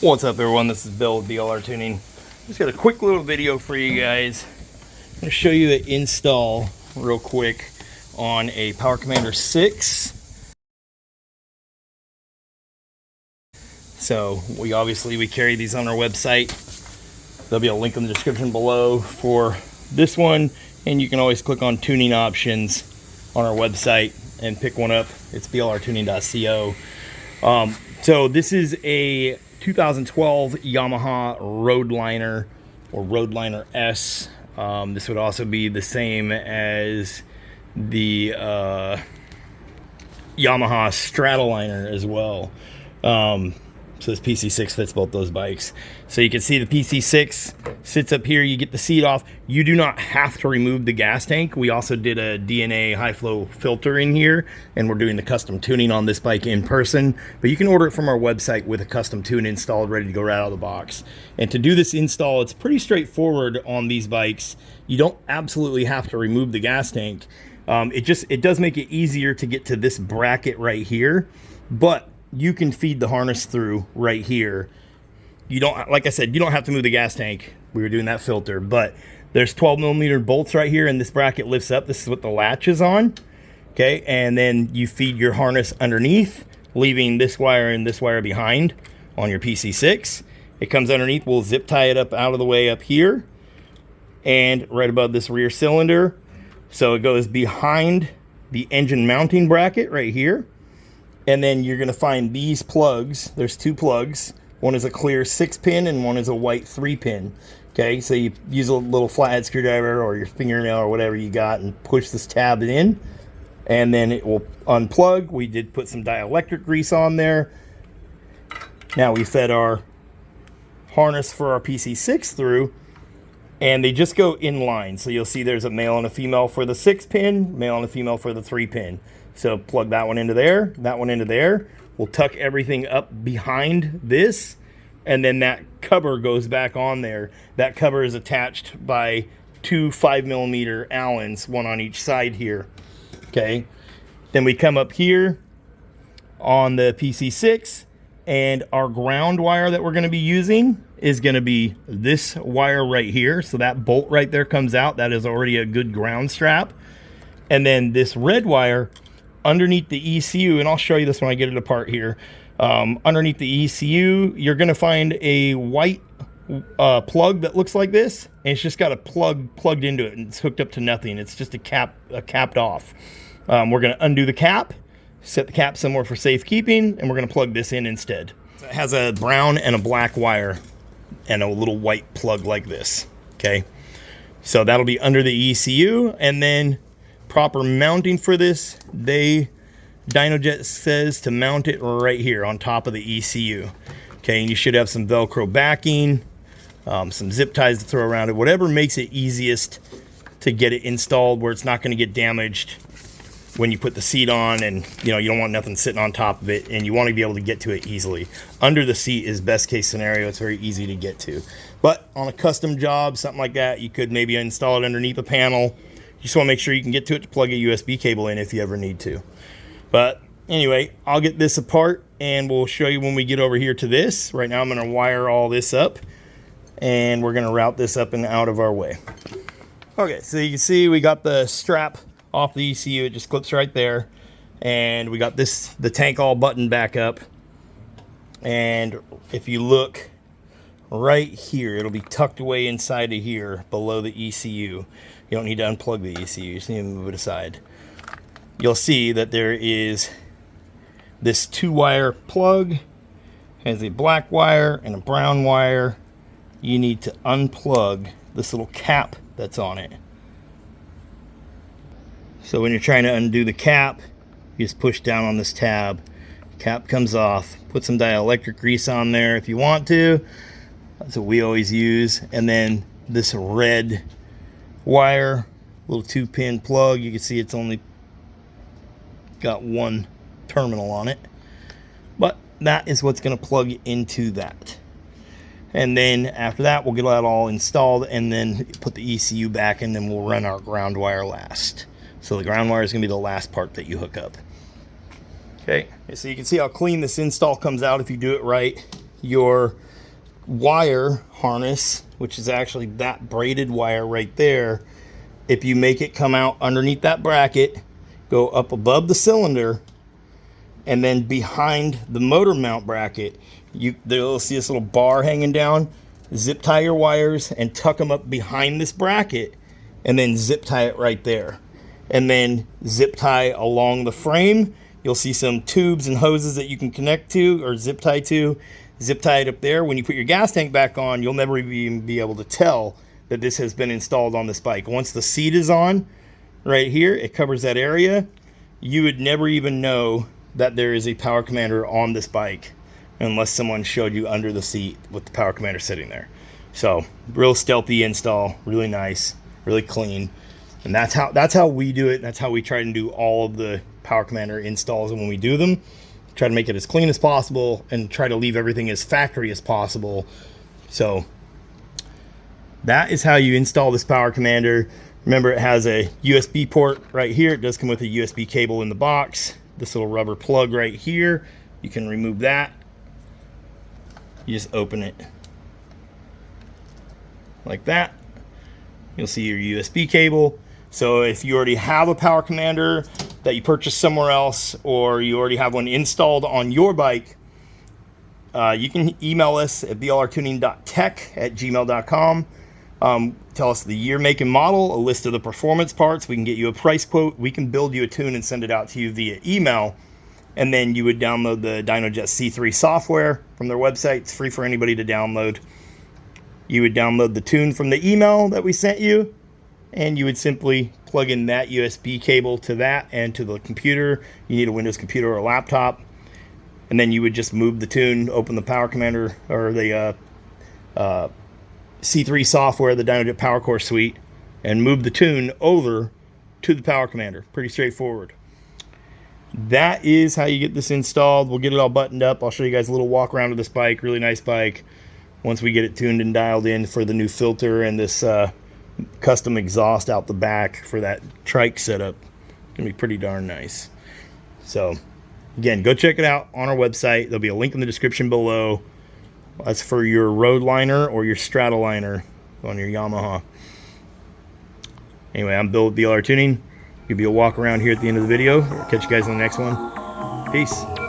What's up, everyone? This is Bill with BLR Tuning. Just got a quick little video for you guys. I'm going to show you the install real quick on a Power Commander 6. So we carry these on our website. There'll be a link in the description below for this one, and you can always click on tuning options on our website and pick one up. It's blrtuning.co. So this is a 2012 Yamaha ROADLINER or ROADLINER S. This would also be the same as the Yamaha Stratoliner as well. So this PC6 fits both those bikes. So you can see the PC6 sits up here. You get the seat off. You do not have to remove the gas tank. We also did a DNA high flow filter in here, and we're doing the custom tuning on this bike in person. But you can order it from our website with a custom tune installed, ready to go right out of the box. And to do this install, it's pretty straightforward on these bikes. You don't absolutely have to remove the gas tank. It does make it easier to get to this bracket right here, but you can feed the harness through right here. You don't, like I said, you don't have to move the gas tank. We were doing that filter, but there's 12mm bolts right here, and this bracket lifts up. This is what the latch is on. Okay, and then you feed your harness underneath, leaving this wire and this wire behind on your PC6. It comes underneath. We'll zip tie it up out of the way up here and right above this rear cylinder. So it goes behind the engine mounting bracket right here. And then you're going to find these plugs. There's two plugs. One is a clear 6-pin and one is a white 3-pin. Okay, so you use a little flathead screwdriver or your fingernail or whatever you got and push this tab in, and then it will unplug. We did put some dielectric grease on there. Now we fed our harness for our PC6 through, and they just go in line. So you'll see there's a male and a female for the 6-pin, male and a female for the 3-pin. So plug that one into there, that one into there. We'll tuck everything up behind this, and then that cover goes back on there. That cover is attached by two 5mm Allens, one on each side here. Okay. Then we come up here on the PC6, and our ground wire that we're going to be using is going to be this wire right here. So that bolt right there comes out. That is already a good ground strap. And then this red wire underneath the ECU, and I'll show you this when I get it apart here. Underneath the ECU, you're going to find a white plug that looks like this, and it's just got a plug plugged into it, and it's hooked up to nothing. It's just capped off. We're going to undo the cap, set the cap somewhere for safekeeping, and we're going to plug this in instead. It has a brown and a black wire and a little white plug like this. Okay, so that'll be under the ECU, and then proper mounting for this, DYNOJET says to mount it right here on top of the ECU. Okay, and you should have some Velcro backing, some zip ties to throw around it, whatever makes it easiest to get it installed where it's not going to get damaged when you put the seat on, and you don't want nothing sitting on top of it, and you want to be able to get to it easily. Under the seat is best case scenario. It's very easy to get to. But on a custom job, something like that, you could maybe install it underneath a panel. You just want to make sure you can get to it to plug a USB cable in if you ever need to. But anyway, I'll get this apart and we'll show you when we get over here to this. Right now I'm going to wire all this up, and we're going to route this up and out of our way. Okay, so you can see we got the strap off the ECU. It just clips right there. And we got the tank all buttoned back up. And if you look right here, it'll be tucked away inside of here below the ECU. You don't need to unplug the ECU, you just need to move it aside. You'll see that there is this 2-wire plug, has a black wire and a brown wire. You need to unplug this little cap that's on it. So when you're trying to undo the cap, you just push down on this tab. Cap comes off. Put some dielectric grease on there if you want to. That's what we always use. And then this red wire, little 2-pin plug. You can see it's only got one terminal on it, but that is what's going to plug into that. And then after that, we'll get that all installed and then put the ECU back, and then we'll run our ground wire last. So the ground wire is going to be the last part that you hook up. Okay, so you can see how clean this install comes out if you do it right. your wire harness, which is actually that braided wire right there, if you make it come out underneath that bracket, go up above the cylinder, and then behind the motor mount bracket, you'll see this little bar hanging down. Zip tie your wires and tuck them up behind this bracket, and then zip tie it right there. And then zip tie along the frame. You'll see some tubes and hoses that you can connect to or zip tie to. Zip tie it up there. When you put your gas tank back on, you'll never even be able to tell that this has been installed on this bike. Once the seat is on, right here, it covers that area. You would never even know that there is a power commander on this bike unless someone showed you under the seat with the power commander sitting there. So real stealthy install, really nice, really clean. And that's how we do it. That's how we try to do all of the power commander installs. And when we do them, try to make it as clean as possible and try to leave everything as factory as possible. So that is how you install this power commander. Remember, it has a USB port right here. It does come with a USB cable in the box. This little rubber plug right here, you can remove that. You just open it like that. You'll see your USB cable. So if you already have a power commander that you purchased somewhere else, or you already have one installed on your bike, you can email us at blrtuning.tech@gmail.com. Tell us the year, make, and model, a list of the performance parts. We can get you a price quote. We can build you a tune and send it out to you via email. And then you would download the DYNOJET C3 software from their website. It's free for anybody to download. You would download the tune from the email that we sent you, and you would simply plug in that USB cable to that and to the computer. You need a Windows computer or a laptop. And then you would just move the tune, open the power commander or the C3 software, the DYNOJET Power Core Suite, and move the tune over to the power commander. Pretty straightforward. That is how you get this installed. We'll get it all buttoned up. I'll show you guys a little walk around of this bike. Really nice bike. Once we get it tuned and dialed in for the new filter and this custom exhaust out the back for that trike setup, it's gonna be pretty darn nice. So again, go check it out on our website. There'll be a link in the description below. That's for your ROADLINER or your STRATOLINER on your Yamaha. Anyway, I'm Bill with BLR Tuning. Give you a walk around here at the end of the video. Catch you guys in the next one. Peace.